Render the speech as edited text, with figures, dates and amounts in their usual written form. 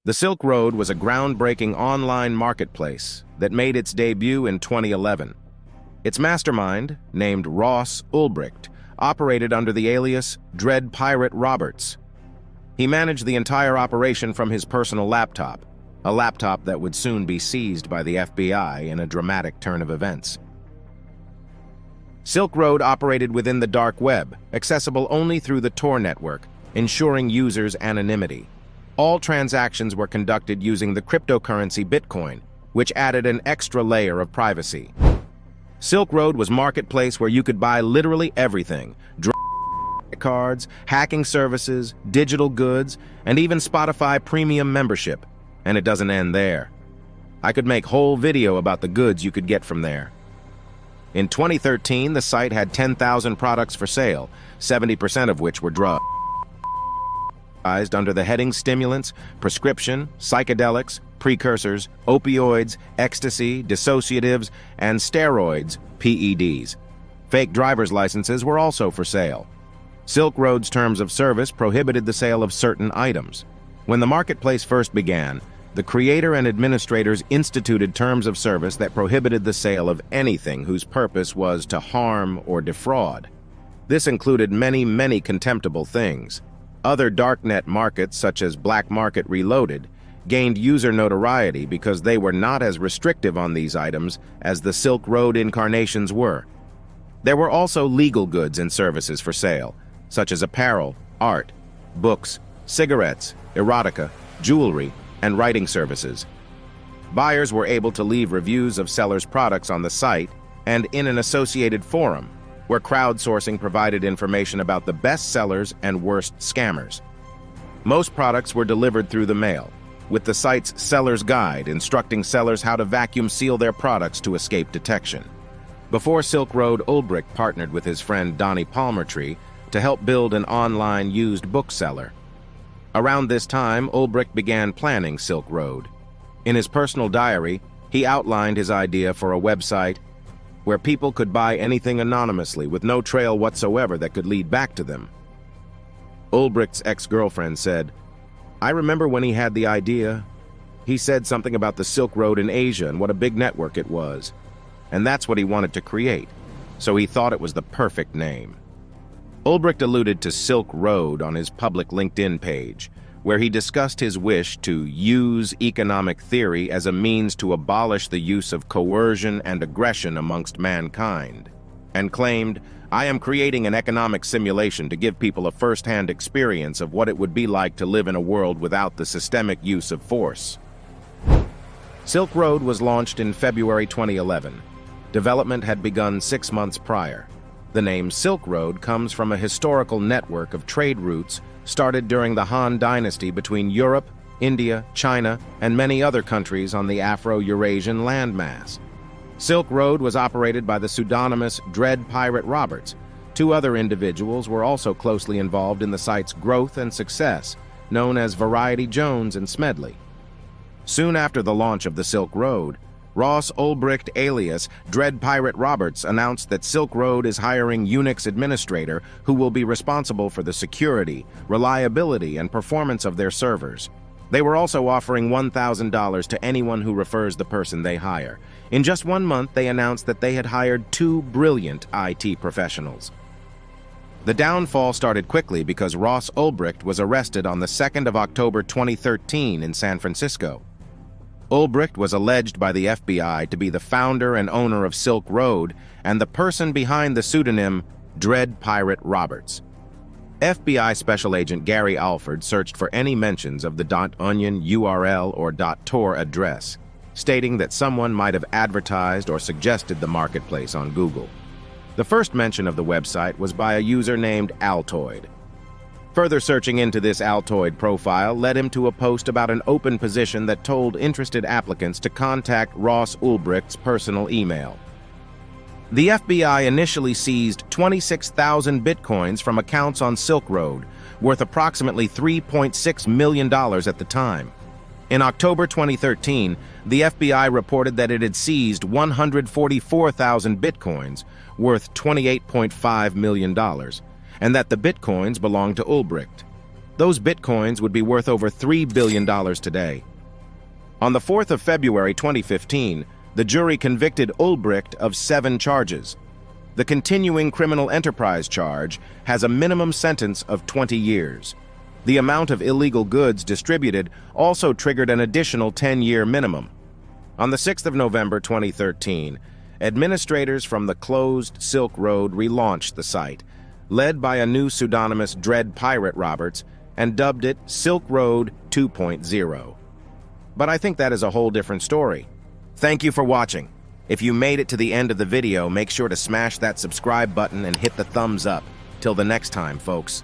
The Silk Road was a groundbreaking online marketplace that made its debut in 2011. Its mastermind, named Ross Ulbricht, operated under the alias Dread Pirate Roberts. He managed the entire operation from his personal laptop, a laptop that would soon be seized by the FBI in a dramatic turn of events. Silk Road operated within the dark web, accessible only through the Tor network, ensuring users' anonymity. All transactions were conducted using the cryptocurrency Bitcoin, which added an extra layer of privacy. Silk Road was a marketplace where you could buy literally everything: cards, hacking services, digital goods, and even Spotify premium membership. And it doesn't end there. I could make a whole video about the goods you could get from there. In 2013, the site had 10,000 products for sale, 70% of which were drugs. Under the heading stimulants, prescription, psychedelics, precursors, opioids, ecstasy, dissociatives, and steroids, PEDs. Fake driver's licenses were also for sale. Silk Road's terms of service prohibited the sale of certain items. When the marketplace first began, the creator and administrators instituted terms of service that prohibited the sale of anything whose purpose was to harm or defraud. This included many contemptible things. Other darknet markets, such as Black Market Reloaded, gained user notoriety because they were not as restrictive on these items as the Silk Road incarnations were. There were also legal goods and services for sale, such as apparel, art, books, cigarettes, erotica, jewelry, and writing services. Buyers were able to leave reviews of sellers' products on the site and in an associated forum, where crowdsourcing provided information about the best sellers and worst scammers. Most products were delivered through the mail, with the site's seller's guide instructing sellers how to vacuum seal their products to escape detection. Before Silk Road, Ulbricht partnered with his friend Donnie Palmertree to help build an online used bookseller. Around this time, Ulbricht began planning Silk Road. In his personal diary, he outlined his idea for a website where people could buy anything anonymously with no trail whatsoever that could lead back to them. Ulbricht's ex-girlfriend said, "I remember when he had the idea. He said something about the Silk Road in Asia and what a big network it was. And that's what he wanted to create, so he thought it was the perfect name." Ulbricht alluded to Silk Road on his public LinkedIn page, where he discussed his wish to use economic theory as a means to abolish the use of coercion and aggression amongst mankind, and claimed, "I am creating an economic simulation to give people a first-hand experience of what it would be like to live in a world without the systemic use of force." Silk Road was launched in February 2011. Development had begun 6 months prior. The name Silk Road comes from a historical network of trade routes started during the Han Dynasty between Europe, India, China, and many other countries on the Afro-Eurasian landmass. Silk Road was operated by the pseudonymous Dread Pirate Roberts. 2 other individuals were also closely involved in the site's growth and success, known as Variety Jones and Smedley. Soon after the launch of the Silk Road, Ross Ulbricht alias Dread Pirate Roberts announced that Silk Road is hiring Unix administrator who will be responsible for the security, reliability, and performance of their servers. They were also offering $1,000 to anyone who refers the person they hire. In just 1 month, they announced that they had hired 2 brilliant IT professionals. The downfall started quickly because Ross Ulbricht was arrested on the 2nd of October 2013 in San Francisco. Ulbricht was alleged by the FBI to be the founder and owner of Silk Road and the person behind the pseudonym Dread Pirate Roberts. FBI Special Agent Gary Alford searched for any mentions of the .onion URL or .tor address, stating that someone might have advertised or suggested the marketplace on Google. The first mention of the website was by a user named Altoid. Further searching into this Altoid profile led him to a post about an open position that told interested applicants to contact Ross Ulbricht's personal email. The FBI initially seized 26,000 bitcoins from accounts on Silk Road, worth approximately $3.6 million at the time. In October 2013, the FBI reported that it had seized 144,000 bitcoins, worth $28.5 million, and that the bitcoins belonged to Ulbricht. those bitcoins would be worth over $3 billion today. On the 4th of February 2015, the jury convicted Ulbricht of 7 charges. The continuing criminal enterprise charge has a minimum sentence of 20 years. The amount of illegal goods distributed also triggered an additional 10-year minimum. On the 6th of November 2013, administrators from the closed Silk Road relaunched the site, led by a new pseudonymous Dread Pirate Roberts, and dubbed it Silk Road 2.0. But I think that is a whole different story. Thank you for watching. If you made it to the end of the video, make sure to smash that subscribe button and hit the thumbs up. Till the next time, folks.